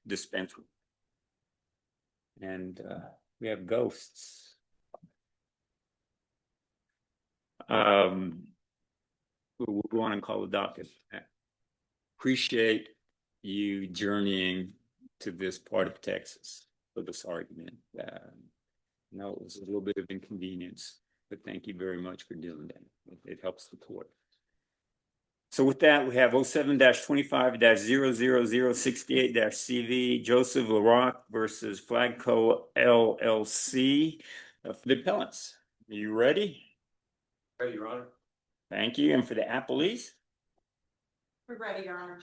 dispense with. And we have ghosts. We'll go on and call the docket. Appreciate you journeying to this part of Texas for this argument. No, it was a little bit of inconvenience, but thank you very much for doing that. It helps the court. So with that, we have 07-25-00068-CV, Joseph LaRocque versus Flagco LLC. For the appellants, are you ready? Ready, Your Honor. Thank you. And for the appellees? We're ready, Your Honor.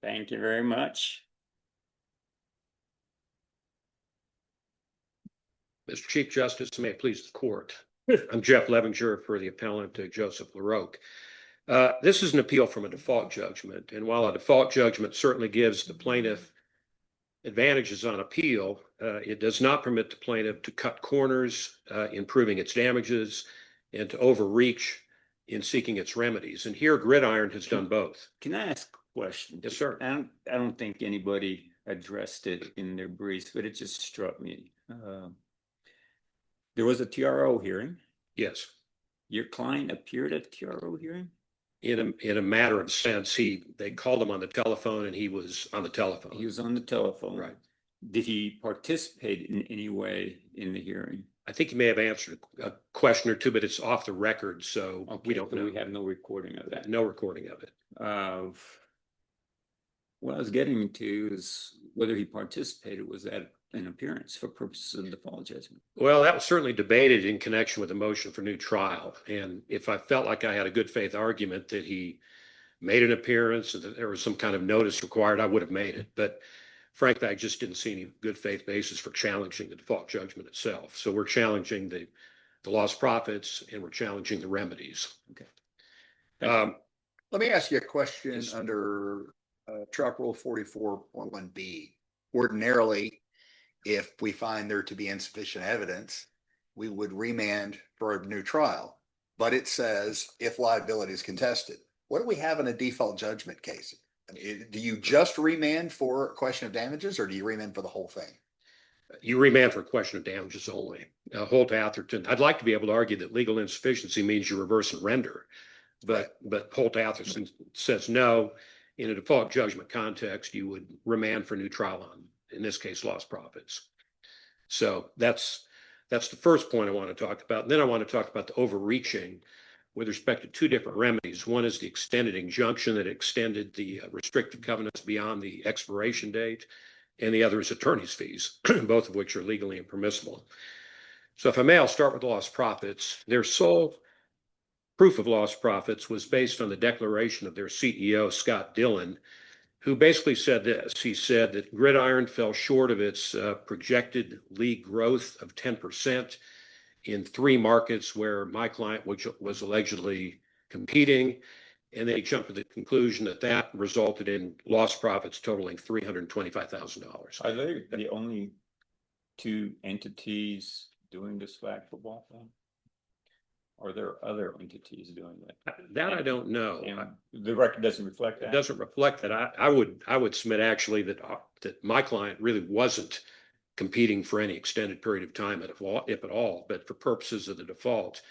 Thank you very much. Mr. Chief Justice, may it please the court. I'm Jeff Levinger for the appellant Joseph LaRocque. This is an appeal from a default judgment, and while a default judgment certainly gives the plaintiff advantages on appeal, it does not permit the plaintiff to cut corners in proving its damages and to overreach in seeking its remedies. And here Gridiron has done both. Can I ask a question? Yes, sir. I don't think anybody addressed it in their briefs, but it just struck me. There was a TRO hearing. Yes. Your client appeared at the TRO hearing? In a matter of sense, they called him on the telephone and he was on the telephone. He was on the telephone. Right. Did he participate in any way in the hearing? I think he may have answered a question or two, but it's off the record, so Okay, we don't know. We have no recording of that. No recording of it. What I was getting to is whether he participated was at an appearance for purposes of default judgment. Well, that was certainly debated in connection with the motion for new trial. And if I felt like I had a good faith argument that he made an appearance and that there was some kind of notice required, I would have made it. But frankly, I just didn't see any good faith basis for challenging the default judgment itself. So we're challenging the lost profits and we're challenging the remedies. Okay. Let me ask you a question. Yes. Under Truck Rule 44.1B. Ordinarily, if we find there to be insufficient evidence, we would remand for a new trial. But it says if liability is contested. What do we have in a default judgment case? I mean, do you just remand for a question of damages or do you remand for the whole thing? You remand for a question of damages only. Holt Atherton, I'd like to be able to argue that legal insufficiency means you reverse and render. But Holt Atherton says no. In a default judgment context, you would remand for new trial on, in this case, lost profits. So that's the first point I want to talk about. And then I want to talk about the overreaching with respect to two different remedies. One is the extended injunction that extended the restrictive covenants beyond the expiration date. And the other is attorney's fees, both of which are legally impermissible. So if I may, I'll start with lost profits. Their sole proof of lost profits was based on the declaration of their CEO, Scott Dillon, who basically said this. He said that Gridiron fell short of its projected league growth of 10% in 3 markets where my client was allegedly competing. And they jumped to the conclusion that that resulted in lost profits totaling $325,000. Are they the only 2 entities doing this flag football thing? Or are there other entities doing that? That I don't know. And the record doesn't reflect that. It doesn't reflect that. I would submit actually that my client really wasn't competing for any extended period of time, if at all. But for purposes of the default,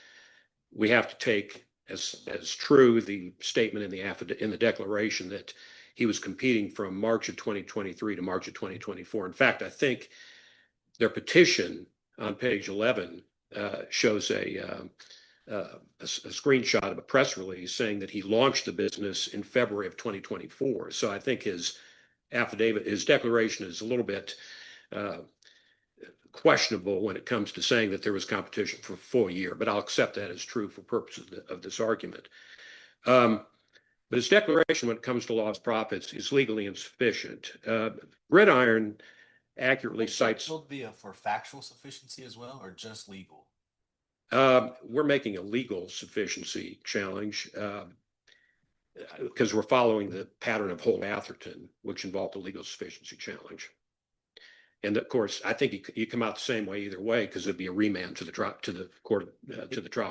we have to take as true the statement in the declaration that he was competing from March of 2023 to March of 2024. In fact, I think their petition on page 11 shows a screenshot of a press release saying that he launched the business in February of 2024. So I think his declaration is a little bit questionable when it comes to saying that there was competition for a full year, but I'll accept that as true for purposes of this argument. But his declaration when it comes to lost profits is legally insufficient. Gridiron accurately cites... Will it be for factual sufficiency as well, or just legal? We're making a legal sufficiency challenge because we're following the pattern of Holt Atherton, which involved a legal sufficiency challenge. And of course, I think you come out the same way either way because it'd be a remand to the trial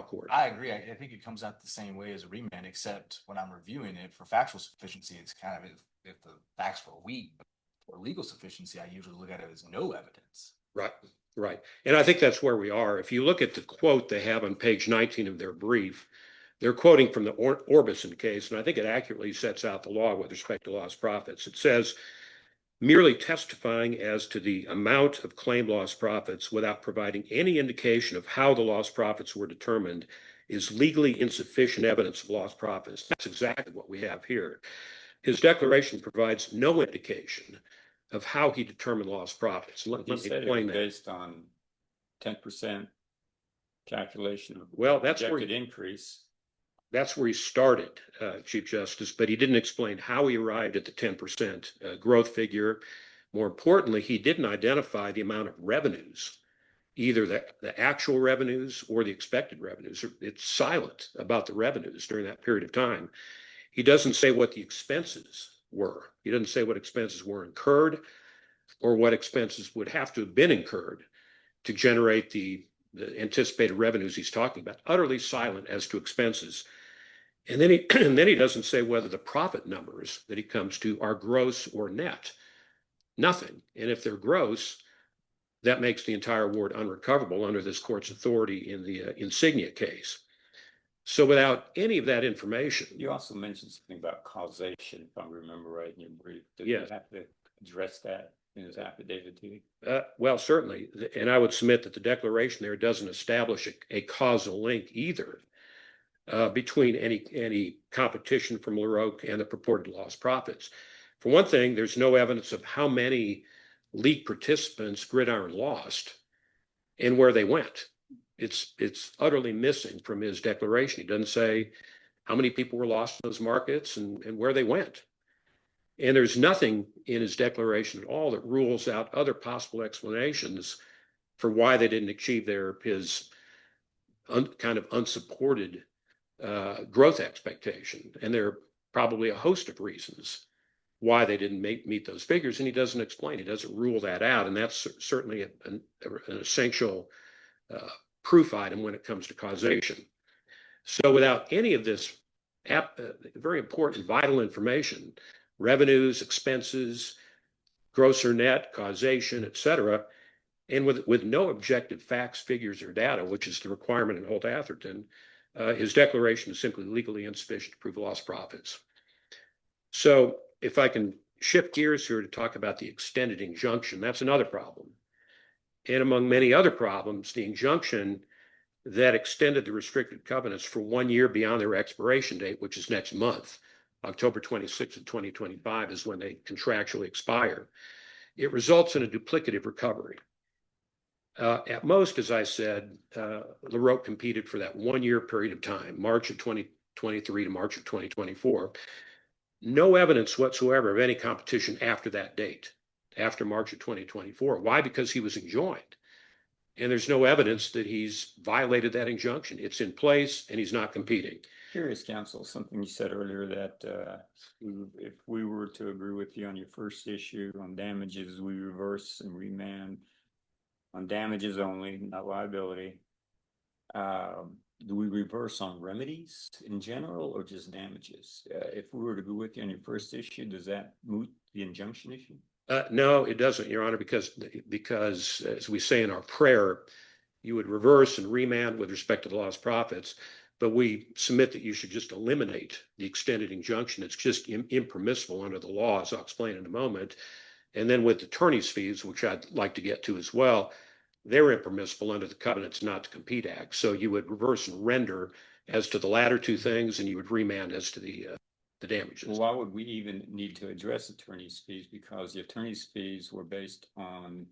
court. I agree. I think it comes out the same way as a remand, except when I'm reviewing it for factual sufficiency, it's kind of if the facts were weak, or legal sufficiency, I usually look at it as no evidence. Right, right. And I think that's where we are. If you look at the quote they have on page 19 of their brief, they're quoting from the Orbison case, and I think it accurately sets out the law with respect to lost profits. It says, merely testifying as to the amount of claimed lost profits without providing any indication of how the lost profits were determined is legally insufficient evidence of lost profits. That's exactly what we have here. His declaration provides no indication of how he determined lost profits. Let me He said it explain was that. based on 10% calculation of Well, that's where projected increase. That's where he started, Chief Justice, but he didn't explain how he arrived at the 10% growth figure. More importantly, he didn't identify the amount of revenues, either the actual revenues or the expected revenues. It's silent about the revenues during that period of time. He doesn't say what the expenses were. He doesn't say what expenses were incurred or what expenses would have to have been incurred to generate the anticipated revenues he's talking about. Utterly silent as to expenses. And then he and then he doesn't say whether the profit numbers that he comes to are gross or net. Nothing. And if they're gross, that makes the entire award unrecoverable under this court's authority in the Insignia case. So without any of that information, You also mentioned something about causation, if I remember right in your brief. Did Yes. you have to address that in his affidavit to you? well, certainly, and I would submit that the declaration there doesn't establish a causal link either between any competition from LaRocque and the purported lost profits. For one thing, there's no evidence of how many league participants Gridiron lost and where they went. It's utterly missing from his declaration. He doesn't say how many people were lost in those markets and where they went. And there's nothing in his declaration at all that rules out other possible explanations for why they didn't achieve his kind of unsupported growth expectation. And there are probably a host of reasons why they didn't meet those figures, and he doesn't explain. He doesn't rule that out, and that's certainly an essential proof item when it comes to causation. So without any of this very important, vital information, revenues, expenses, gross or net, causation, et cetera, and with no objective facts, figures, or data, which is the requirement in Holt-Atherton, his declaration is simply legally insufficient to prove lost profits. So if I can shift gears here to talk about the extended injunction, that's another problem. And among many other problems, the injunction that extended the restricted covenants for 1 year beyond their expiration date, which is next month, October 26th of 2025 is when they contractually expire. It results in a duplicative recovery. At most, as I said, LaRocque competed for that 1 year period of time, March of 2023 to March of 2024. No evidence whatsoever of any competition after that date, after March of 2024. Why? Because he was enjoined. And there's no evidence that he's violated that injunction. It's in place and he's not competing. Curious, counsel, something you said earlier that if we were to agree with you on your first issue on damages, we reverse and remand on damages only, not liability. Do we reverse on remedies in general or just damages? If we were to go with you on your first issue, does that moot the injunction issue? No, it doesn't, Your Honor, because as we say in our prayer, you would reverse and remand with respect to the lost profits, but we submit that you should just eliminate the extended injunction. It's just impermissible under the law, as I'll explain in a moment. And then with attorney's fees, which I'd like to get to as well, they're impermissible under the Covenants Not to Compete Act. So you would reverse and render as to the latter two things, and you would remand as to the damages. Well, why would we even need to address attorney's fees? Because the attorney's fees were based on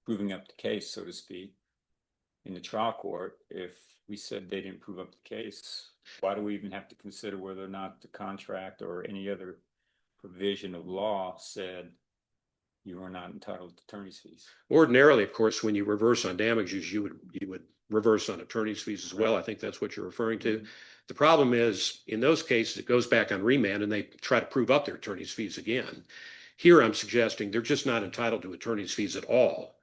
proving up the case, so to speak, in the trial court. If we said they didn't prove up the case, why do we even have to consider whether or not the contract or any other provision of law said you are not entitled to attorney's fees? Ordinarily, of course, when you reverse on damages, you would reverse on attorney's fees as well. I think that's what you're referring to. The problem is, in those cases, it goes back on remand and they try to prove up their attorney's fees again. Here, I'm suggesting they're just not entitled to attorney's fees at all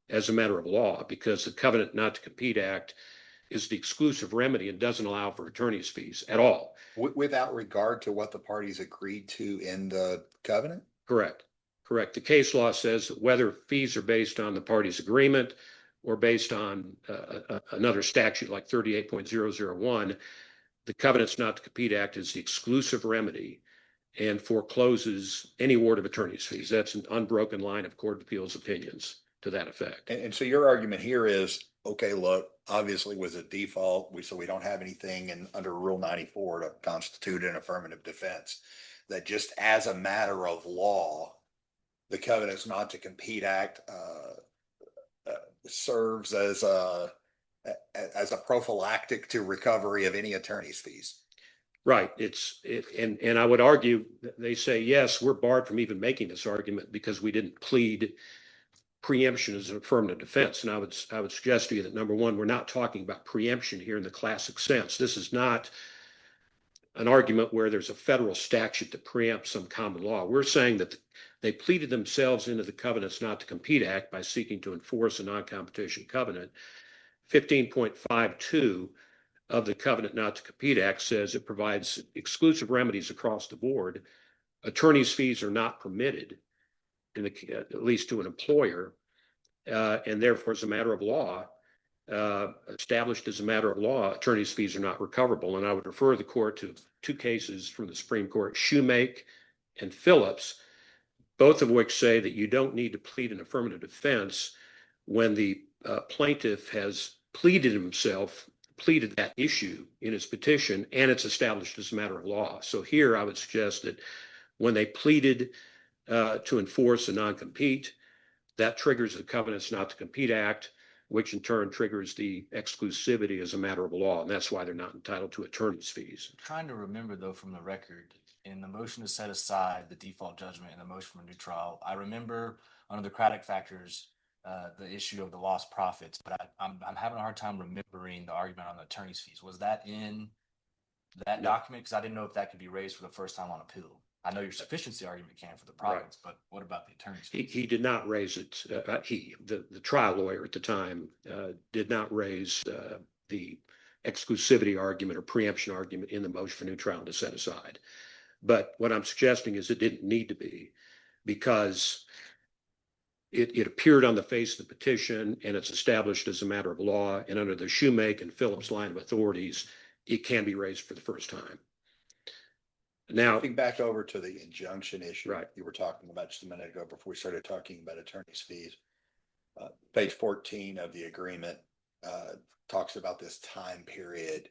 as a matter of law, because the Covenant Not to Compete Act is the exclusive remedy and doesn't allow for attorney's fees at all. Without regard to what the parties agreed to in the covenant? Correct. Correct. The case law says that whether fees are based on the party's agreement or based on another statute like 38.001, the Covenants Not to Compete Act is the exclusive remedy and forecloses any award of attorney's fees. That's an unbroken line of Court of Appeals opinions to that effect. And so your argument here is, okay, look, obviously with a default, so we don't have anything under Rule 94 to constitute an affirmative defense. That just as a matter of law, the Covenants Not to Compete Act serves as a prophylactic to recovery of any attorney's fees. Right. And I would argue that they say, yes, we're barred from even making this argument because we didn't plead preemption as an affirmative defense. And I would suggest to you that, number one, we're not talking about preemption here in the classic sense. This is not an argument where there's a federal statute that preempts some common law. We're saying that they pleaded themselves into the Covenants Not to Compete Act by seeking to enforce a non-competition covenant. 15.52 of the Covenant Not to Compete Act says it provides exclusive remedies across the board. Attorney's fees are not permitted, at least to an employer, and therefore, as a matter of law, established as a matter of law, attorney's fees are not recoverable. And I would refer the court to two cases from the Supreme Court, Shoemake and Phillips, both of which say that you don't need to plead an affirmative defense when the plaintiff has pleaded that issue in his petition, and it's established as a matter of law. So here I would suggest that when they pleaded to enforce a non-compete, that triggers the Covenants Not to Compete Act, which in turn triggers the exclusivity as a matter of law. And that's why they're not entitled to attorney's fees. I'm trying to remember, though, from the record, in the motion to set aside the default judgment and the motion for a new trial, I remember under the Craddock factors, the issue of the lost profits, but I'm having a hard time remembering the argument on the attorney's fees. Was that in that document? Because I didn't know if that could be raised for the first time on appeal. I know your sufficiency argument can for the province, but what about the attorney's fees? He did not raise it. The trial lawyer at the time did not raise the exclusivity argument or preemption argument in the motion for new trial to set aside. But what I'm suggesting is it didn't need to be, because it appeared on the face of the petition and it's established as a matter of law, and under the Shoemake and Phillips line of authorities, it can be raised for the first time. Now, Moving back over to the injunction issue, right, you were talking about just a minute ago before we started talking about attorney's fees. Page 14 of the agreement talks about this time period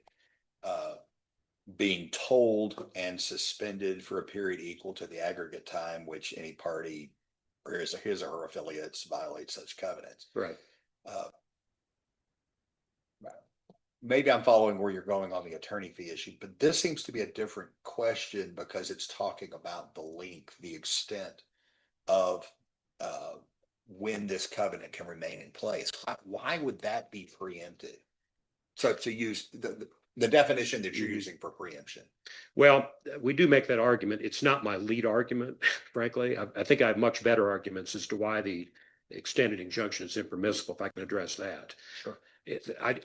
being told and suspended for a period equal to the aggregate time which any party or his or her affiliates violate such covenants. right. Maybe I'm following where you're going on the attorney fee issue, but this seems to be a different question because it's talking about the length, the extent of when this covenant can remain in place. Why would that be preempted? So to use the definition that you're using for preemption. Well, we do make that argument. It's not my lead argument, frankly. I think I have much better arguments as to why the extended injunction is impermissible, if I can address that. Sure.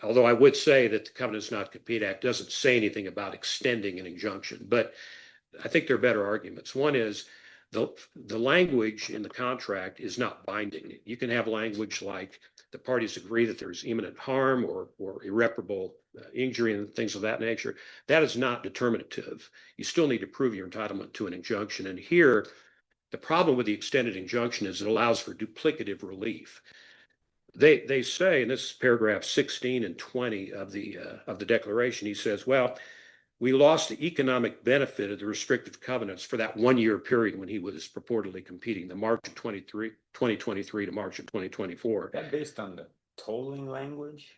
Although I would say that the Covenants Not to Compete Act doesn't say anything about extending an injunction, but I think there are better arguments. One is the language in the contract is not binding. You can have language like the parties agree that there's imminent harm or irreparable injury and things of that nature. That is not determinative. You still need to prove your entitlement to an injunction. And here, the problem with the extended injunction is it allows for duplicative relief. They say, and this is paragraph 16 and 20 of the declaration, he says, well, we lost the economic benefit of the restrictive covenants for that 1 year period when he was purportedly competing, the March of 2023 to March of 2024. Is that based on the tolling language?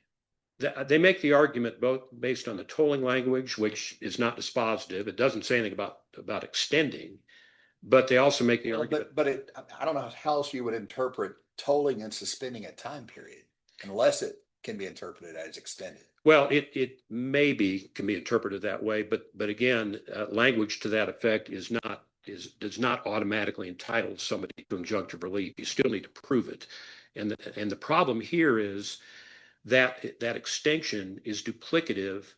They make the argument both based on the tolling language, which is not dispositive. It doesn't say anything about extending, but they also make the argument. But I don't know how else you would interpret tolling and suspending a time period unless it can be interpreted as extended. Well, it maybe can be interpreted that way, but again, language to that effect does not automatically entitle somebody to injunctive relief. You still need to prove it, and the problem here is that extension is duplicative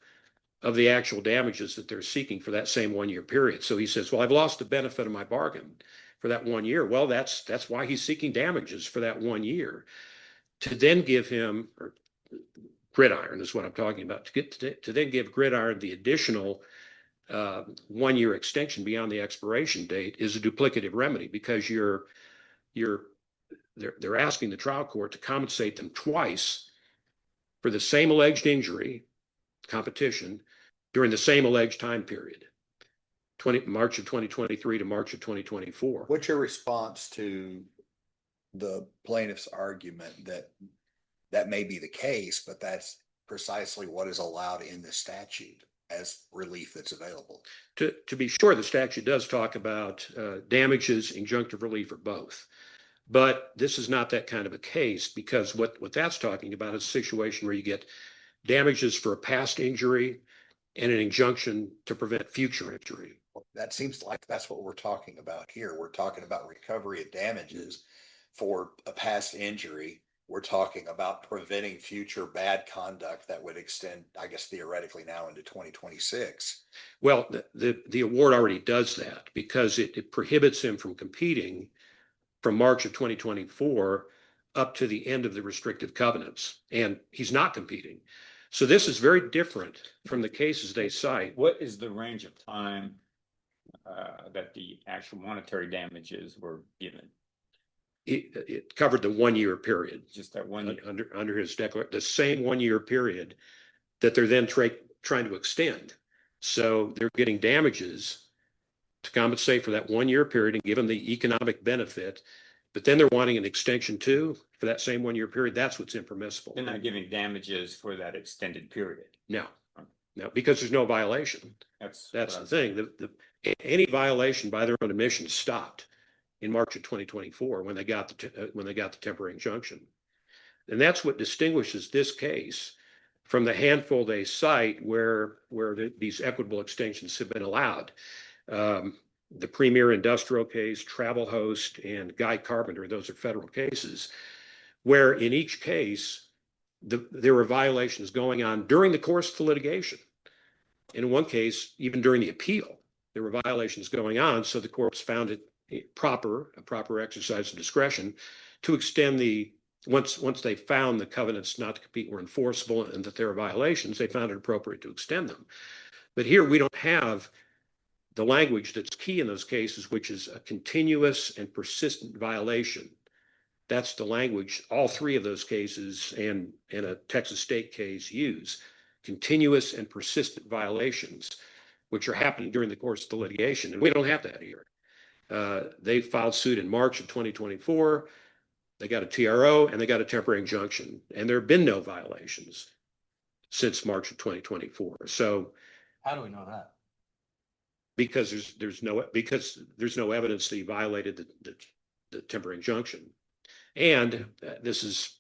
of the actual damages that they're seeking for that same 1 year period. So he says, well, I've lost the benefit of my bargain. for that 1 year. Well, that's why he's seeking damages for that 1 year. To then give him, or Gridiron is what I'm talking about, to then give Gridiron the additional 1 year extension beyond the expiration date is a duplicative remedy, because they're asking the trial court to compensate them twice for the same alleged injury, competition, during the same alleged time period, March of 2023 to March of 2024. What's your response to the plaintiff's argument that that may be the case, but that's precisely what is allowed in the statute as relief that's available? To be sure, the statute does talk about damages, injunctive relief, or both. But this is not that kind of a case, because what that's talking about is a situation where you get damages for a past injury and an injunction to prevent future injury. That seems like that's what we're talking about here. We're talking about recovery of damages for a past injury. We're talking about preventing future bad conduct that would extend, I guess, theoretically now into 2026. Well, the award already does that, because it prohibits him from competing from March of 2024 up to the end of the restrictive covenants, and he's not competing. So this is very different from the cases they cite. What is the range of time that the actual monetary damages were given? It covered the 1 year period. Just that 1 year? Under his declaration, the same 1 year period that they're then trying to extend. So they're getting damages to compensate for that 1 year period and give them the economic benefit, but then they're wanting an extension too for that same 1 year period. That's what's impermissible. They're not giving damages for that extended period. No, because there's no violation. That's the thing. Any violation by their own admission stopped in March of 2024 when they got the temporary injunction. And that's what distinguishes this case from the handful they cite where these equitable extensions have been allowed. The Premier Industrial case, Travel Host, and Guy Carpenter, those are federal cases, where in each case, there were violations going on during the course of the litigation. In one case, even during the appeal, there were violations going on, so the courts found it a proper exercise of discretion to extend once they found the covenants not to compete were enforceable and that there were violations, they found it appropriate to extend them. But here we don't have the language that's key in those cases, which is a continuous and persistent violation. That's the language all three of those cases and a Texas state case use: continuous and persistent violations, which are happening during the course of the litigation. And we don't have that here. They filed suit in March of 2024. They got a TRO and they got a temporary injunction, and there have been no violations since March of 2024. So How do we know that? because there's no evidence that he violated the temporary injunction. And this is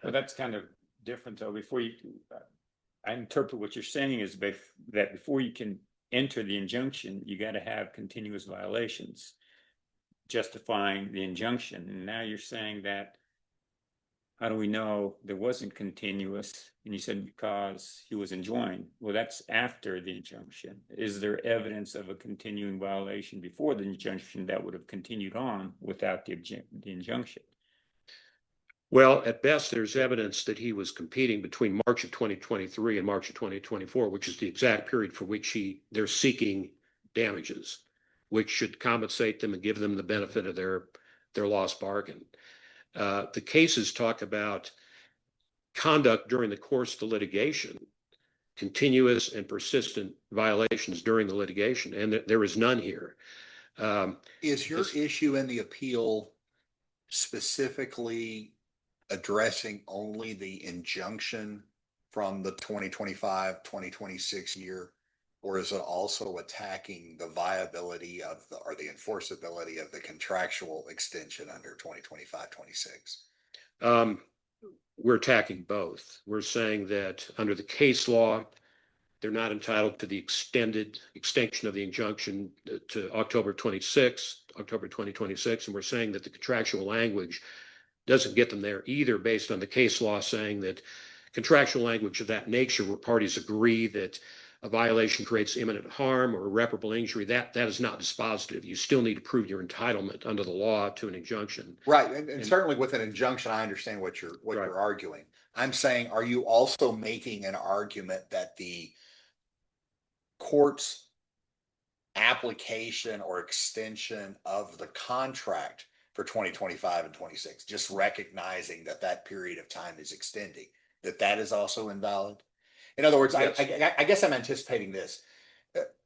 Well, that's kind of different though. I interpret what you're saying is that before you can enter the injunction, you got to have continuous violations justifying the injunction. And now you're saying that, how do we know there wasn't continuous? And you said because he was enjoined. Well, that's after the injunction. Is there evidence of a continuing violation before the injunction that would have continued on without the injunction? Well, at best, there's evidence that he was competing between March of 2023 and March of 2024, which is the exact period for which they're seeking damages, which should compensate them and give them the benefit of their lost bargain. The cases talk about conduct during the course of the litigation, continuous and persistent violations during the litigation, and there is none here. Is your issue in the appeal specifically addressing only the injunction from the 2025-2026 year, or is it also attacking the viability or the enforceability of the contractual extension under 2025-26? We're attacking both. We're saying that under the case law, they're not entitled to the extension of the injunction to October 2026, and we're saying that the contractual language doesn't get them there either, based on the case law saying that contractual language of that nature where parties agree that a violation creates imminent harm or irreparable injury, that is not dispositive. You still need to prove your entitlement under the law to an injunction. Right, and certainly with an injunction, I understand what you're Right. arguing. I'm saying, are you also making an argument that the court's application or extension of the contract for 2025 and 26, just recognizing that that period of time is extending, that is also invalid? In other words, Yes. I guess I'm anticipating this.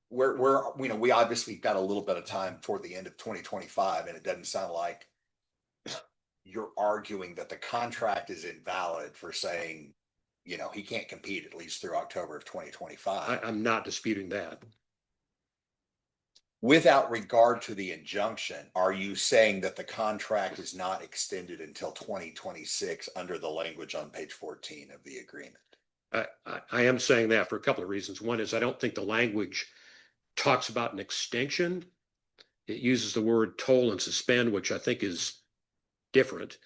We're, you know, we obviously got a little bit of time toward the end of 2025, and it doesn't sound like you're arguing that the contract is invalid for saying, you know, he can't compete at least through October of 2025. I'm not disputing that. Without regard to the injunction, are you saying that the contract is not extended until 2026 under the language on page 14 of the agreement? I am saying that for a couple of reasons. One is I don't think the language talks about an extension. It uses the word toll and suspend, which I think is different.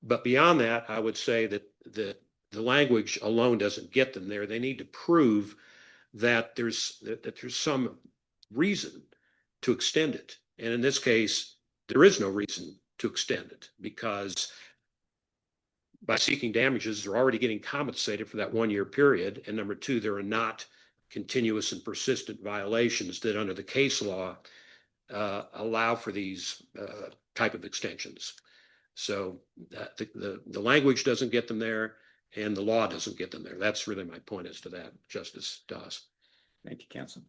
But beyond that, I would say that the language alone doesn't get them there. They need to prove that there's some reason to extend it. And in this case, there is no reason to extend it because by seeking damages, they're already getting compensated for that 1 year period. And number two, there are not continuous and persistent violations that under the case law allow for these type of extensions. So the language doesn't get them there and the law doesn't get them there. That's really my point as to that, Justice Doss. Thank you, counsel.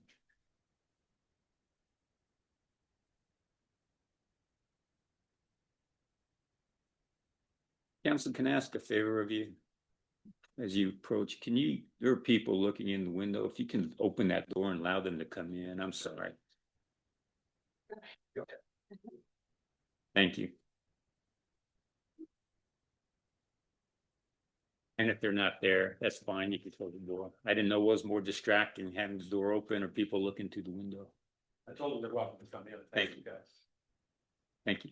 Counsel, can I ask a favor of you? As you approach, there are people looking in the window. If you can open that door and allow them to come in, I'm sorry. Thank you. And if they're not there, that's fine. You can close the door. I didn't know what was more distracting, having the door open or people looking through the window. I told them they're welcome to come in. Thank you, guys. Thank you.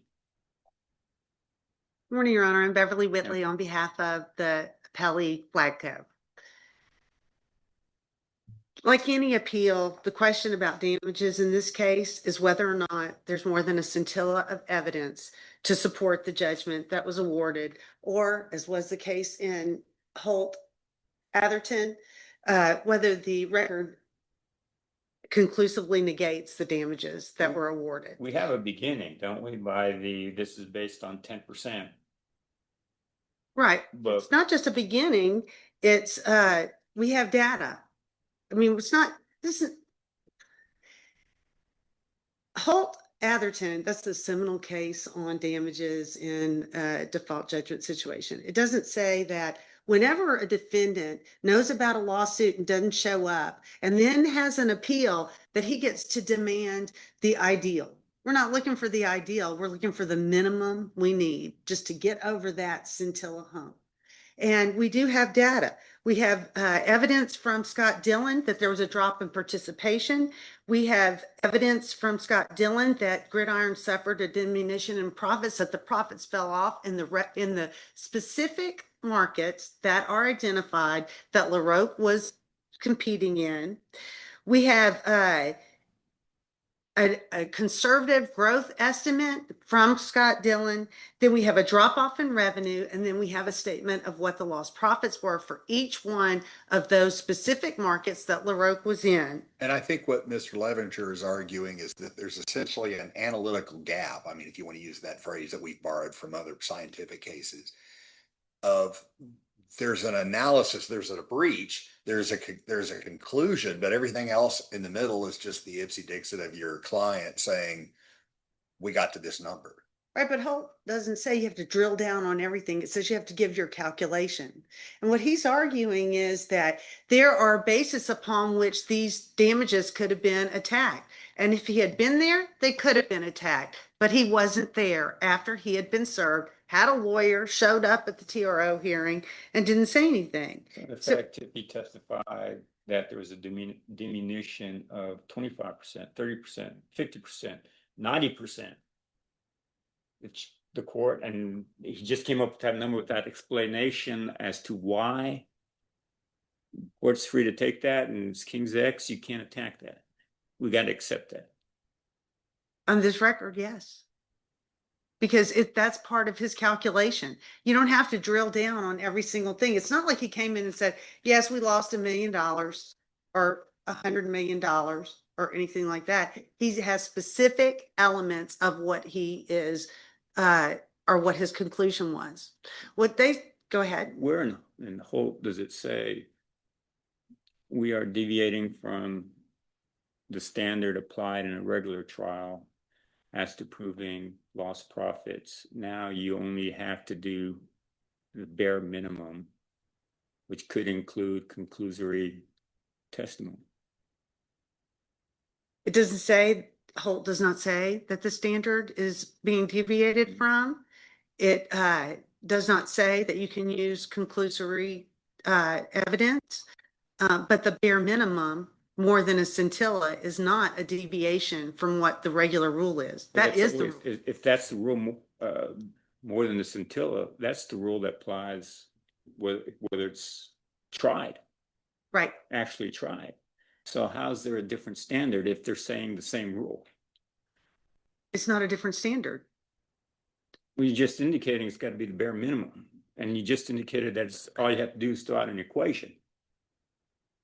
Morning, Your Honor. I'm Beverly Whitley on behalf of the appellee Flagco. Like any appeal, the question about damages in this case is whether or not there's more than a scintilla of evidence to support the judgment that was awarded, or as was the case in Holt Atherton, whether the record conclusively negates the damages that were awarded. We have a beginning, don't we, this is based on 10%. Right. But It's not just a beginning. It's we have data. I mean, it's not, this is Holt Atherton, that's the seminal case on damages in a default judgment situation. It doesn't say that whenever a defendant knows about a lawsuit and doesn't show up and then has an appeal, that he gets to demand the ideal. We're not looking for the ideal. We're looking for the minimum we need just to get over that scintilla hump. And we do have data. We have evidence from Scott Dillon that there was a drop in participation. We have evidence from Scott Dillon that Gridiron suffered a diminution in profits, that the profits fell off in the specific markets that are identified that LaRocque was competing in. We have a conservative growth estimate from Scott Dillon. Then we have a drop off in revenue, and then we have a statement of what the lost profits were for each one of those specific markets that LaRocque was in. And I think what Mr. Levenger is arguing is that there's essentially an analytical gap. I mean, if you want to use that phrase that we've borrowed from other scientific cases, of there's an analysis, there's a breach, there's a conclusion, but everything else in the middle is just the Ipsy Dixit of your client saying, we got to this number. Right, but Holt doesn't say you have to drill down on everything. It says you have to give your calculation. And what he's arguing is that there are bases upon which these damages could have been attacked. And if he had been there, they could have been attacked. But he wasn't there after he had been served, had a lawyer, showed up at the TRO hearing, and didn't say anything. the fact that he testified that there was a diminution of 25%, 30%, 50%, 90%. It's the court, and he just came up with that number with that explanation as to why Court's free to take that, and it's King's X, you can't attack that. We got to accept that. On this record, yes. Because that's part of his calculation. You don't have to drill down on every single thing. It's not like he came in and said, yes, we lost $1 million or $100 million or anything like that. He has specific elements of what he is, or what his conclusion was. Go ahead. Where in Holt does it say we are deviating from the standard applied in a regular trial as to proving lost profits? Now you only have to do the bare minimum, which could include conclusory testimony. It doesn't say, Holt does not say that the standard is being deviated from. It does not say that you can use conclusory evidence, but the bare minimum, more than a scintilla, is not a deviation from what the regular rule is. That is the rule. If that's the rule, more than the scintilla, that's the rule that applies whether it's tried, Right. actually tried. So how's there a different standard if they're saying the same rule? It's not a different standard. Well, you're just indicating it's got to be the bare minimum. And you just indicated that all you have to do is throw out an equation.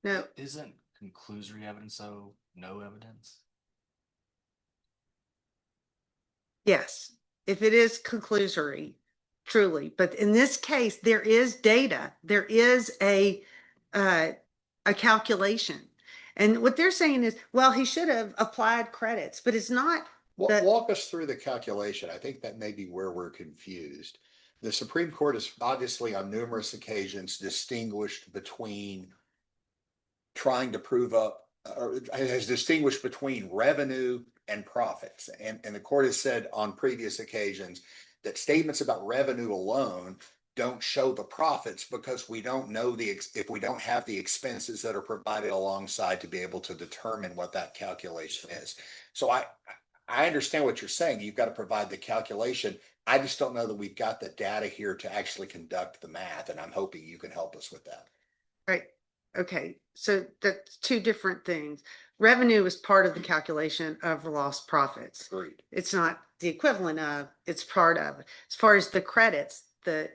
No, Isn't conclusory evidence though no evidence? yes, if it is conclusory, truly. But in this case, there is data. There is a calculation. And what they're saying is, well, he should have applied credits, but it's not. Walk us through the calculation. I think that may be where we're confused. The Supreme Court has obviously on numerous occasions distinguished between trying to prove up, or has distinguished between revenue and profits. And the court has said on previous occasions that statements about revenue alone don't show the profits because we don't know if we don't have the expenses that are provided alongside to be able to determine what that calculation is. So I understand what you're saying. You've got to provide the calculation. I just don't know that we've got the data here to actually conduct the math, and I'm hoping you can help us with that. Right. Okay. So that's two different things. Revenue is part of the calculation of lost profits. Agreed. It's not the equivalent of, it's part of. As far as the credits, the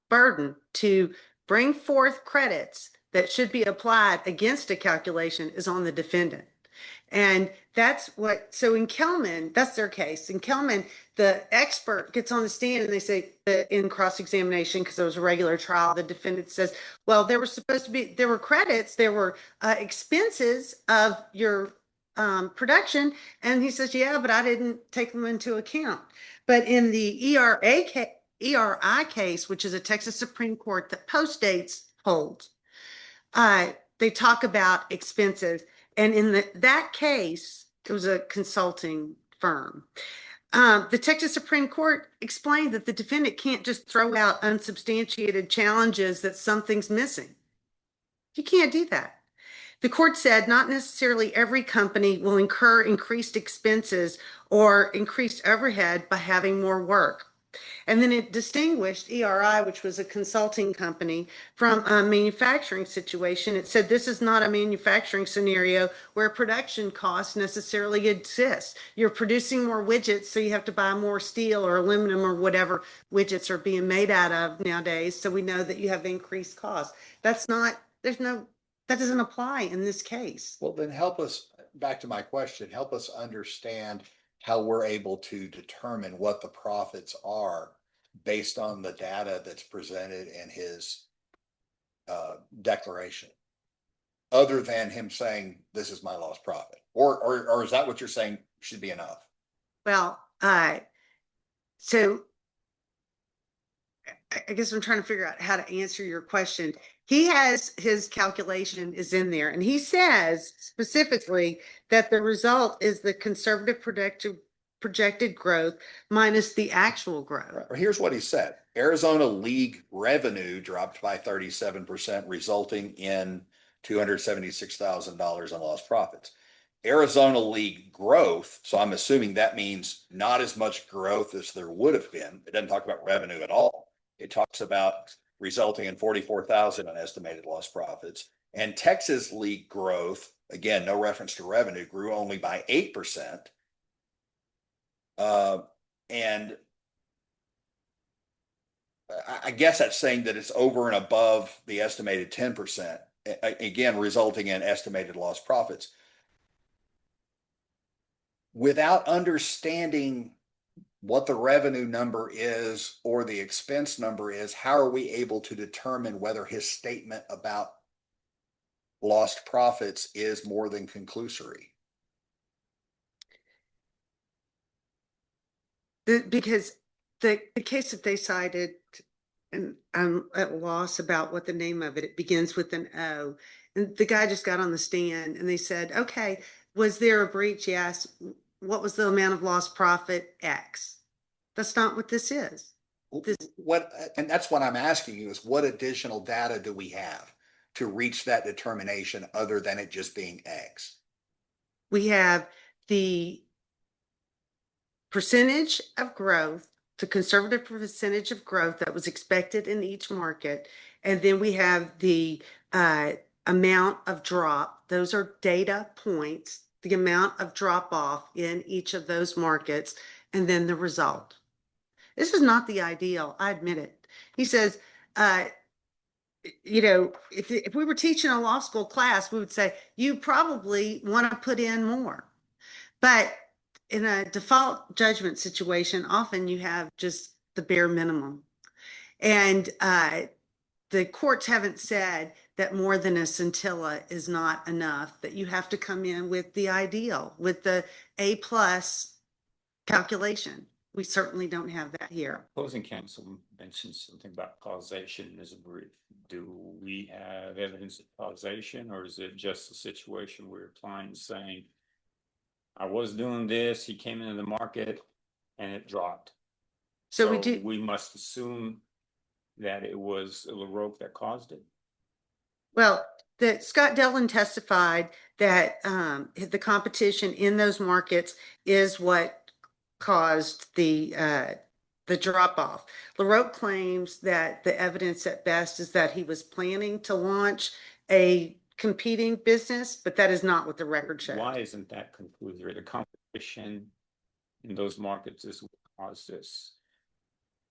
burden to bring forth credits that should be applied against a calculation is on the defendant. And that's what, so in Kelman, that's their case. In Kelman, the expert gets on the stand and they say in cross-examination, because it was a regular trial, the defendant says, well, there were credits, there were expenses of your production. And he says, yeah, but I didn't take them into account. But in the ERI case, which is a Texas Supreme Court that postdates holds, they talk about expenses. And in that case, it was a consulting firm. The Texas Supreme Court explained that the defendant can't just throw out unsubstantiated challenges that something's missing. You can't do that. The court said not necessarily every company will incur increased expenses or increased overhead by having more work. And then it distinguished ERI, which was a consulting company, from a manufacturing situation. It said this is not a manufacturing scenario where production costs necessarily exist. You're producing more widgets, so you have to buy more steel or aluminum or whatever widgets are being made out of nowadays. So we know that you have increased costs. That doesn't apply in this case. Well, then help us, back to my question, help us understand how we're able to determine what the profits are based on the data that's presented in his declaration, other than him saying, this is my lost profit, or is that what you're saying should be enough? Well, so I guess I'm trying to figure out how to answer your question. He has his calculation is in there, and he says specifically that the result is the conservative projected growth minus the actual growth. Here's what he said. Arizona League revenue dropped by 37%, resulting in $276,000 in lost profits. Arizona League growth, so I'm assuming that means not as much growth as there would have been. It doesn't talk about revenue at all. It talks about resulting in 44,000 in estimated lost profits. And Texas league growth, again, no reference to revenue, grew only by 8%. And I guess that's saying that it's over and above the estimated 10%, again, resulting in estimated lost profits. Without understanding what the revenue number is or the expense number is, how are we able to determine whether his statement about lost profits is more than conclusory? Because the case that they cited, and I'm at a loss about what the name of it, it begins with an O. And the guy just got on the stand and they said, okay, was there a breach? Yes. What was the amount of lost profit? X. That's not what this is. What, and that's what I'm asking you is what additional data do we have to reach that determination other than it just being X? We have the percentage of growth, the conservative percentage of growth that was expected in each market. And then we have the amount of drop. Those are data points, the amount of drop off in each of those markets, and then the result. This is not the ideal, I admit it. He says, you know, if we were teaching a law school class, we would say, you probably want to put in more. But in a default judgment situation, often you have just the bare minimum. And the courts haven't said that more than a scintilla is not enough, that you have to come in with the ideal, with the A+ calculation. We certainly don't have that here. Opposing counsel mentioned something about causation as a brief. Do we have evidence of causation, or is it just a situation where a client is saying, I was doing this, he came into the market and it dropped? So we must assume that it was LaRocque that caused it? Well, that Scott Dellin testified that the competition in those markets is what caused the drop off. LaRocque claims that the evidence at best is that he was planning to launch a competing business, but that is not what the record shows. Why isn't that conclusory? The competition in those markets is what caused this.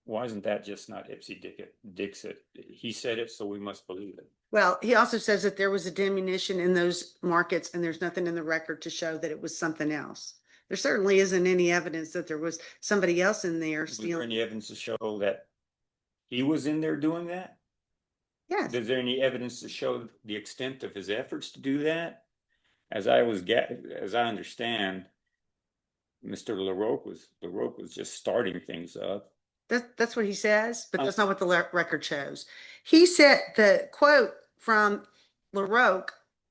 Why isn't that just not Ipsy-Dixit? He said it, so we must believe it. Well, he also says that there was a diminution in those markets and there's nothing in the record to show that it was something else. There certainly isn't any evidence that there was somebody else in there Is there stealing. any evidence to show that he was in there doing that? Yes. Is there any evidence to show the extent of his efforts to do that? As I understand, Mr. LaRocque was just starting things up. That's what he says, but that's not what the record shows. He said the quote from LaRocque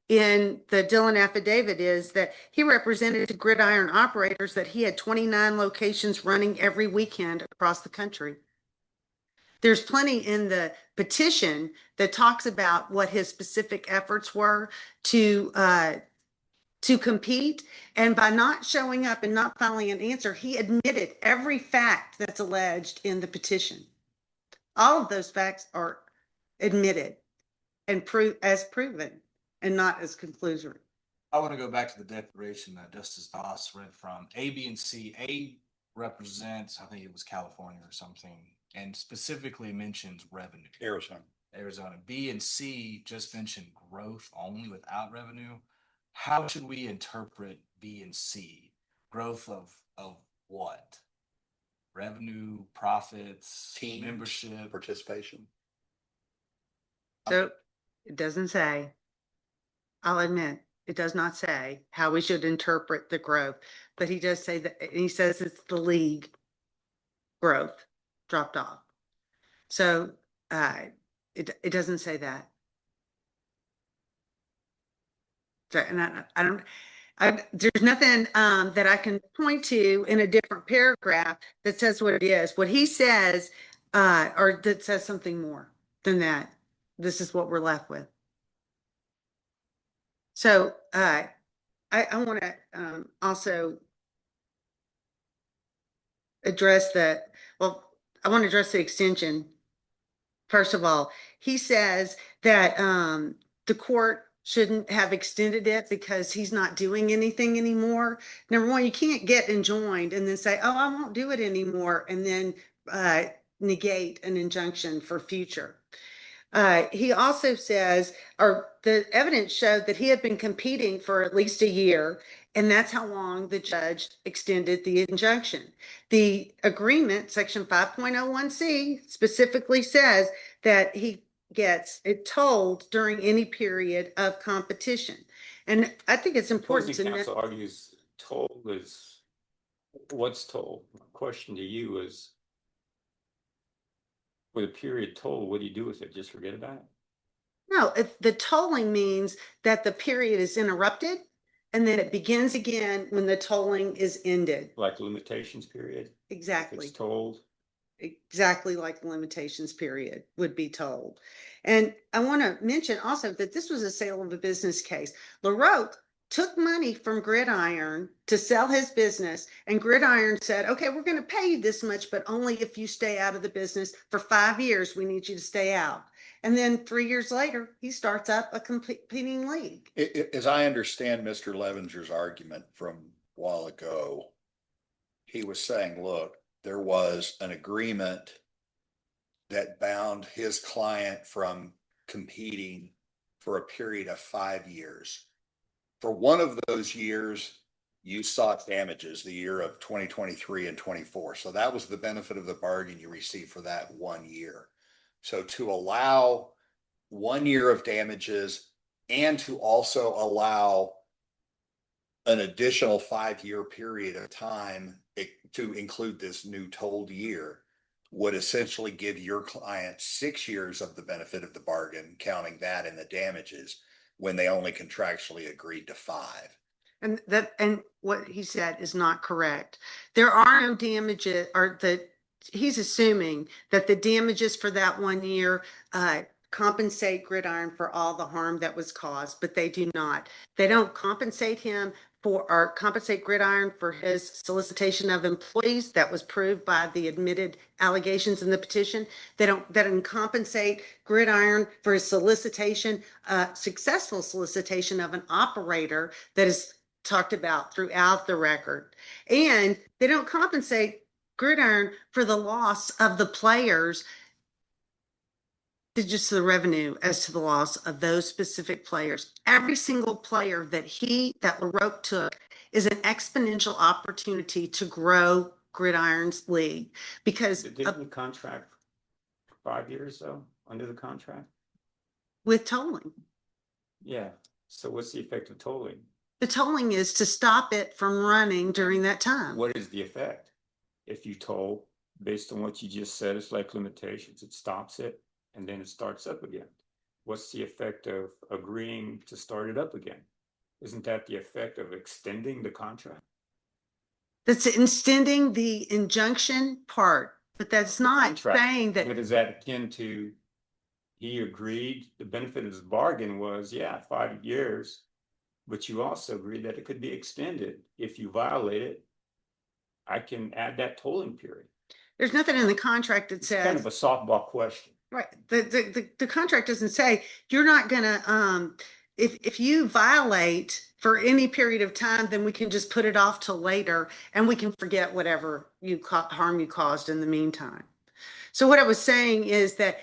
in the Dillon affidavit is that he represented to Gridiron operators that he had 29 locations running every weekend across the country. There's plenty in the petition that talks about what his specific efforts were to compete. And by not showing up and not filing an answer, he admitted every fact that's alleged in the petition. All of those facts are admitted and as proven and not as conclusory. I want to go back to the declaration that Justice Doss read from. A, B, and C. A represents, I think it was California or something, and specifically mentions revenue. Arizona. B and C just mentioned growth only without revenue. How should we interpret B and C? Growth of what? Revenue, profits, Team membership, participation. So it doesn't say, I'll admit, it does not say how we should interpret the growth, but he does say that, he says it's the league growth dropped off. So it doesn't say that. So, and I don't, there's nothing that I can point to in a different paragraph that says what it is. What he says, or that says something more than that. This is what we're left with. So I want to also address I want to address the extension. First of all, he says that the court shouldn't have extended it because he's not doing anything anymore. Number one, you can't get enjoined and then say, oh, I won't do it anymore, and then negate an injunction for future. He also says, or the evidence showed that he had been competing for at least a year, and that's how long the judge extended the injunction. The agreement, section 5.01C, specifically says that he gets it told during any period of competition. And I think it's important to Opposing know. counsel argues toll is, what's toll? My question to you is, with a period toll, what do you do with it? Just forget about it? No, if the tolling means that the period is interrupted and then it begins again when the tolling is ended. Like limitations period? Exactly. It's tolled. Exactly like the limitations period would be told. And I want to mention also that this was a sale of a business case. LaRocque took money from Gridiron to sell his business, and Gridiron said, okay, we're going to pay you this much, but only if you stay out of the business for 5 years. We need you to stay out. And then 3 years later, he starts up a competing league. As I understand Mr. Levenger's argument from a while ago, he was saying, look, there was an agreement that bound his client from competing for a period of 5 years. For one of those years, you sought damages, the year of 2023 and 24. So that was the benefit of the bargain you received for that 1 year. So to allow 1 year of damages and to also allow an additional 5-year period of time to include this new tolled year would essentially give your client 6 years of the benefit of the bargain, counting that in the damages, when they only contractually agreed to 5. And what he said is not correct. There are no damages, or he's assuming that the damages for that 1 year compensate Gridiron for all the harm that was caused, but they do not. They don't compensate him for, or compensate Gridiron for his solicitation of employees that was proved by the admitted allegations in the petition. They don't compensate Gridiron for his solicitation, successful solicitation of an operator that is talked about throughout the record. And they don't compensate Gridiron for the loss of the players, just the revenue as to the loss of those specific players. Every single player that LaRocque took is an exponential opportunity to grow Gridiron's league, because Didn't the contract for 5 years though, under the contract? with tolling. Yeah. So what's the effect of tolling? The tolling is to stop it from running during that time. What is the effect? If you toll based on what you just said, it's like limitations. It stops it and then it starts up again. What's the effect of agreeing to start it up again? Isn't that the effect of extending the contract? That's extending the injunction part, but that's not Contract. saying that. But is that akin to, he agreed, the benefit of his bargain was, 5 years, but you also agreed that it could be extended. If you violate it, I can add that tolling period. There's nothing in the contract that It's says. kind of a softball question. Right. The contract doesn't say you're not gonna, if you violate for any period of time, then we can just put it off till later and we can forget whatever harm you caused in the meantime. So what I was saying is that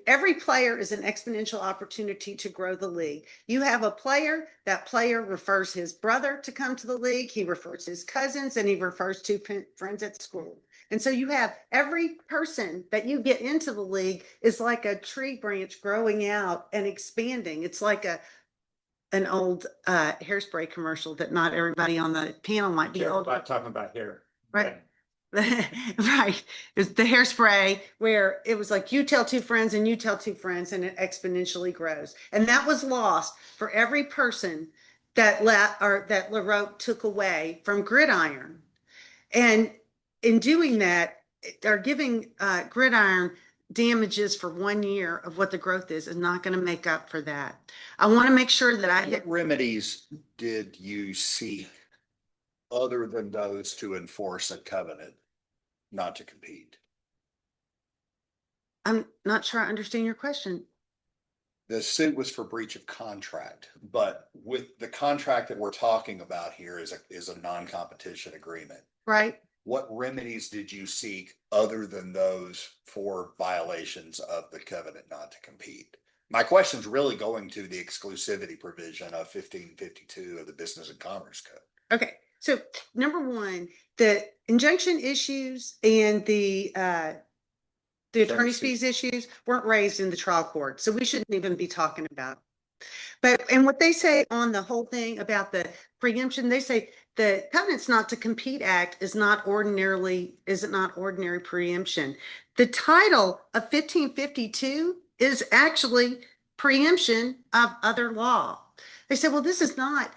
every player is an exponential opportunity to grow the league. You have a player, that player refers his brother to come to the league, he refers his cousins, and he refers to friends at school. And so you have every person that you get into the league is like a tree branch growing out and expanding. It's like an old hairspray commercial that not everybody on the panel might be old. About talking about hair. Right. Right. It's the hairspray where it was like you tell 2 friends and you tell 2 friends and it exponentially grows. And that was lost for every person that LaRocque took away from Gridiron. And in doing that, they're giving Gridiron damages for 1 year of what the growth is not going to make up for that. I want to make sure that What remedies did you seek other than those to enforce a covenant not to compete? I'm not sure I understand your question. the suit was for breach of contract, but with the contract that we're talking about here is a non-competition agreement. Right? What remedies did you seek other than those for violations of the covenant not to compete? My question is really going to the exclusivity provision of 1552 of the Business and Commerce Code. Okay, so number one, the injunction issues and the attorney's fees issues weren't raised in the trial court, so we shouldn't even be talking about. But, and what they say on the whole thing about the preemption, they say the Covenants Not to Compete Act is not ordinary preemption. The title of 1552 is actually preemption of other law. They said, well, this is not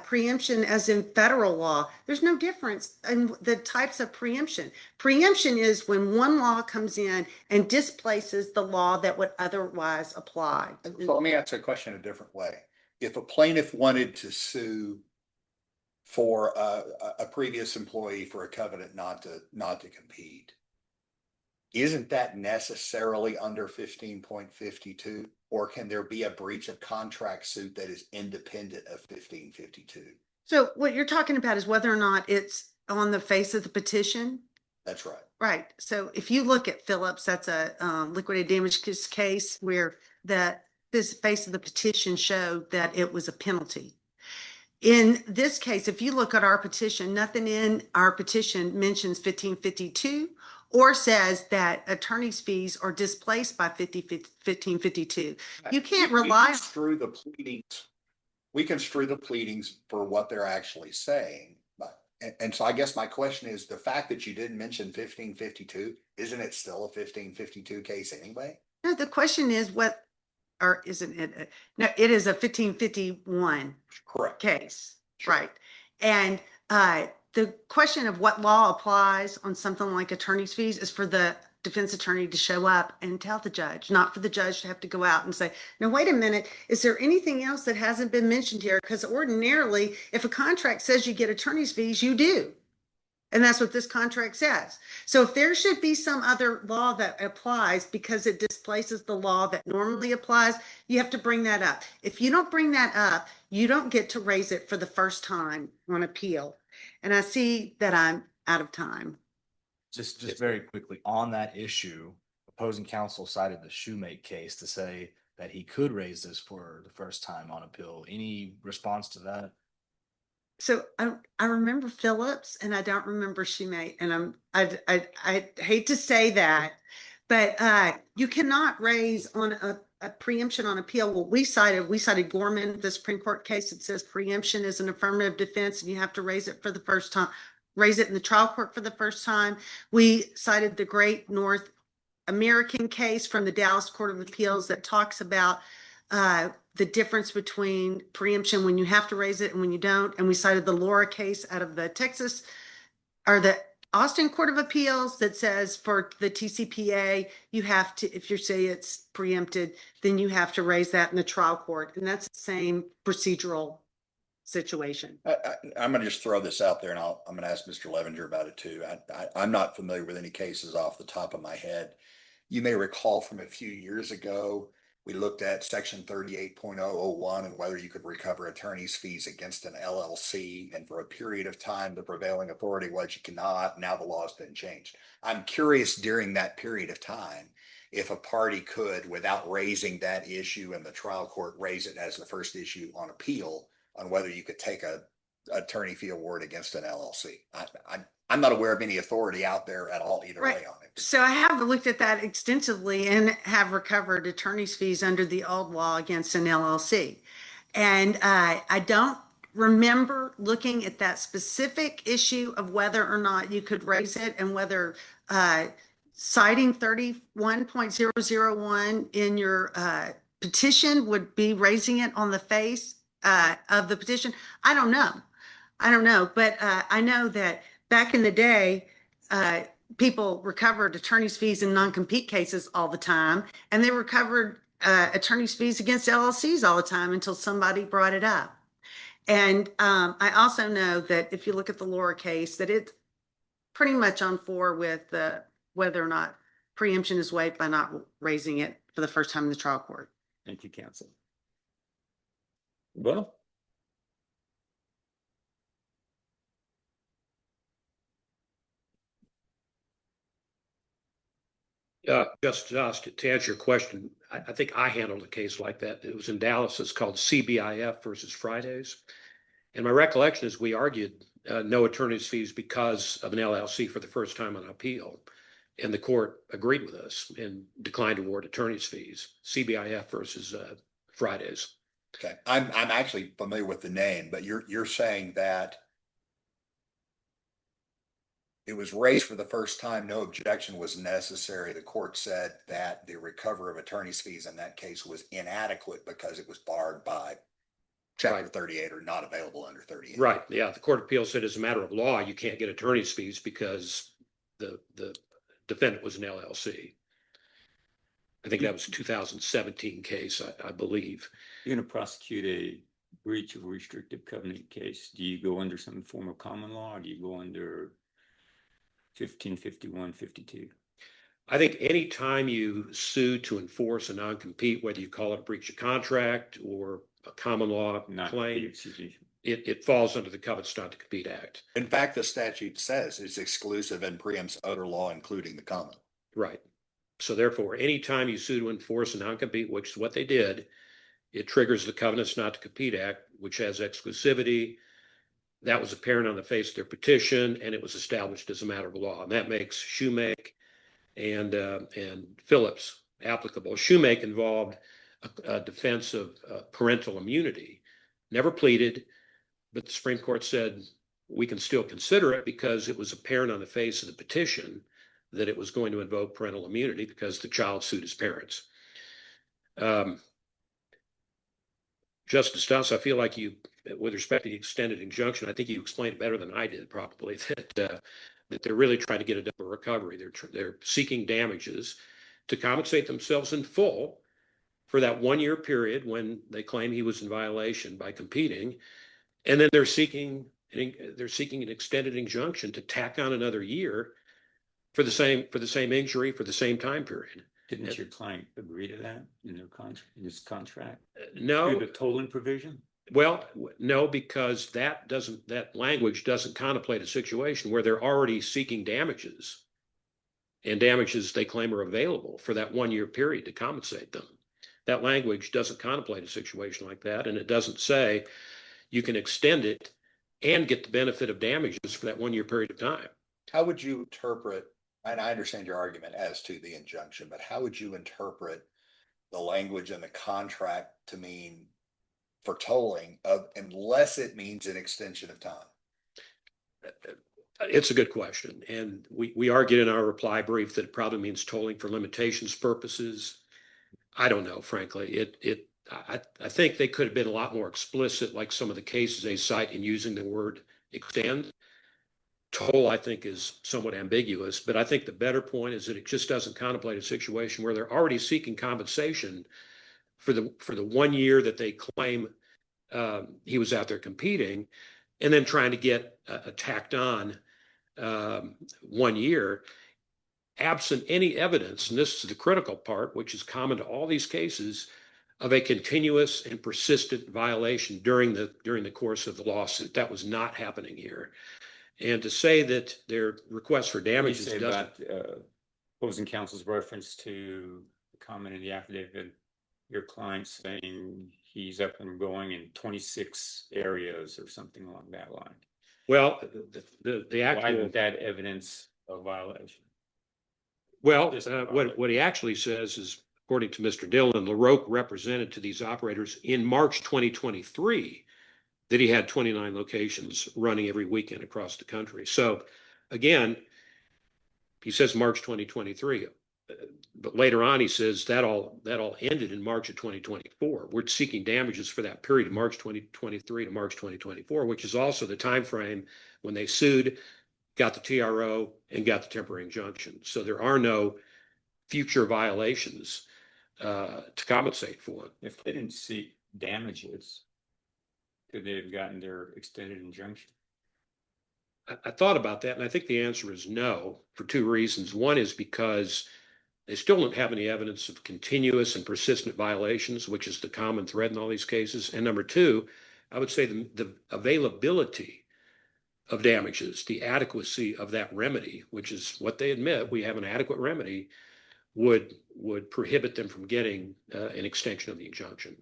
preemption as in federal law. There's no difference in the types of preemption. Preemption is when one law comes in and displaces the law that would otherwise apply. So let me ask a question a different way. If a plaintiff wanted to sue for a previous employee for a covenant not to compete, isn't that necessarily under 15.52? Or can there be a breach of contract suit that is independent of 1552? So what you're talking about is whether or not it's on the face of the petition. That's right. Right. So if you look at Phillips, that's a liquidated damages case where this face of the petition showed that it was a penalty. In this case, if you look at our petition, nothing in our petition mentions 1552 or says that attorney's fees are displaced by 1552. You can't rely on we construe the pleadings for what they're actually saying. And so I guess my question is, the fact that you didn't mention 1552, isn't it still a 1552 case anyway? No, the question is or isn't it? No, it is a 1551 Correct. case, Sure. right? And the question of what law applies on something like attorney's fees is for the defense attorney to show up and tell the judge, not for the judge to have to go out and say, now, wait a minute, is there anything else that hasn't been mentioned here? Because ordinarily, if a contract says you get attorney's fees, you do. And that's what this contract says. So if there should be some other law that applies because it displaces the law that normally applies, you have to bring that up. If you don't bring that up, you don't get to raise it for the first time on appeal. And I see that I'm out of time. Just very quickly on that issue, opposing counsel cited the Shoemake case to say that he could raise this for the first time on appeal. Any response to that? So I remember Phillips and I don't remember Shoemake, and I hate to say that, but you cannot raise on a preemption on appeal. Well, we cited Gorman, the Supreme Court case that says preemption is an affirmative defense and you have to raise it for the first time, raise it in the trial court for the first time. We cited the Great North American case from the Dallas Court of Appeals that talks about the difference between preemption when you have to raise it and when you don't. And we cited the LaRocque case out of the Texas or the Austin Court of Appeals that says for the TCPA, you have to, if you say it's preempted, then you have to raise that in the trial court. And that's the same procedural situation. I'm going to just throw this out there, and I'm going to ask Mr. Levenger about it too. I'm not familiar with any cases off the top of my head. You may recall from a few years ago, we looked at section 38.001 and whether you could recover attorney's fees against an LLC. And for a period of time, the prevailing authority was you cannot. Now the law has been changed. I'm curious during that period of time, if a party could, without raising that issue in the trial court, raise it as the first issue on appeal on whether you could take a attorney fee award against an LLC. I'm not aware of any authority out there at all either way on it. So I have looked at that extensively and have recovered attorney's fees under the old law against an LLC. And I don't remember looking at that specific issue of whether or not you could raise it and whether citing 31.001 in your petition would be raising it on the face of the petition. I don't know, but I know that back in the day, people recovered attorney's fees in non-compete cases all the time, and they recovered attorney's fees against LLCs all the time until somebody brought it up. And I also know that if you look at the Laura case, that it's pretty much on fore with whether or not preemption is waived by not raising it for the first time in the trial court. Thank you, counsel. Well, Just to answer your question, I think I handled a case like that. It was in Dallas. It's called CBIF versus Fridays. And my recollection is we argued no attorney's fees because of an LLC for the first time on appeal. And the court agreed with us and declined to award attorney's fees. CBIF versus Fridays. Okay, I'm actually familiar with the name, but you're saying that it was raised for the first time, no objection was necessary. The court said that the recovery of attorney's fees in that case was inadequate because it was barred by Chapter Right. 38 or not available under 38. Right. Yeah. The Court of Appeals said as a matter of law, you can't get attorney's fees because the defendant was an LLC. I think that was a 2017 case, I believe. you're going to prosecute a breach of restrictive covenant case. Do you go under some form of common law, or do you go under 1551-52? I think any time you sue to enforce a non-compete, whether you call it a breach of contract or a common law Not claim, excuse me. it falls under the Covenants Not to Compete Act. In fact, the statute says it's exclusive and preempts other law, including the common. Right. So therefore, anytime you sue to enforce a non-compete, which is what they did, it triggers the Covenants Not to Compete Act, which has exclusivity. That was apparent on the face of their petition, and it was established as a matter of law. And that makes Shoemake and Phillips applicable. Shoemake involved a defense of parental immunity, never pleaded, but the Supreme Court said we can still consider it because it was apparent on the face of the petition that it was going to invoke parental immunity because the child sued his parents. Justice Stoss, I feel like you, with respect to the extended injunction, I think you explained it better than I did probably, that they're really trying to get a double recovery. They're seeking damages to compensate themselves in full for that 1 year period when they claim he was in violation by competing. And then they're seeking an extended injunction to tack on another year for the same injury for the same time period. Didn't your client agree to that in their contract, in his contract? No. Through the tolling provision? Well, no, because that language doesn't contemplate a situation where they're already seeking damages, and damages they claim are available for that 1 year period to compensate them. That language doesn't contemplate a situation like that, and it doesn't say you can extend it and get the benefit of damages for that 1 year period of time. How would you interpret, and I understand your argument as to the injunction, but how would you interpret the language in the contract to mean for tolling unless it means an extension of time? It's a good question. And we argued in our reply brief that it probably means tolling for limitations purposes. I don't know, frankly. I think they could have been a lot more explicit, like some of the cases they cite in using the word extend. Toll, I think, is somewhat ambiguous, but I think the better point is that it just doesn't contemplate a situation where they're already seeking compensation for the 1 year that they claim he was out there competing, and then trying to get a tacked on 1 year, absent any evidence, and this is the critical part, which is common to all these cases, of a continuous and persistent violation during the course of the lawsuit. That was not happening here. And to say that their request for damages What do you doesn't. say about opposing counsel's reference to the comment in the affidavit, your client saying he's up and going in 26 areas or something along that line? Well, the Why actual. isn't that evidence of violation? Well, Just what he actually says is, according to Mr. Dillon, LaRocque represented to these operators in March 2023 that he had 29 locations running every weekend across the country. So again, he says March 2023, but later on he says that all ended in March of 2024. We're seeking damages for that period of March 2023 to March 2024, which is also the time frame when they sued, got the TRO, and got the temporary injunction. So there are no future violations to compensate for. If they didn't seek damages, could they have gotten their extended injunction? I thought about that, and I think the answer is no, for two reasons. One is because They still don't have any evidence of continuous and persistent violations, which is the common thread in all these cases. And number two, I would say the availability of damages, the adequacy of that remedy, which is what they admit, we have an adequate remedy, would prohibit them from getting an extension of the injunction.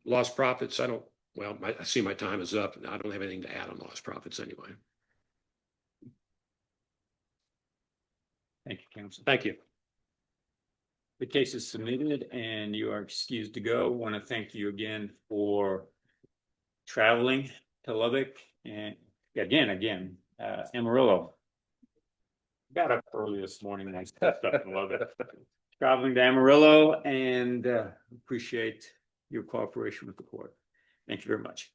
Lost profits, I see my time is up. I don't have anything to add on lost profits anyway. Thank you, counsel. Thank you. The case is submitted and you are excused to go. Want to thank you again for traveling to Lubbock and again, Amarillo. Got up early this morning and I stepped up and Lubbock. Traveling to Amarillo and appreciate your cooperation with the court. Thank you very much.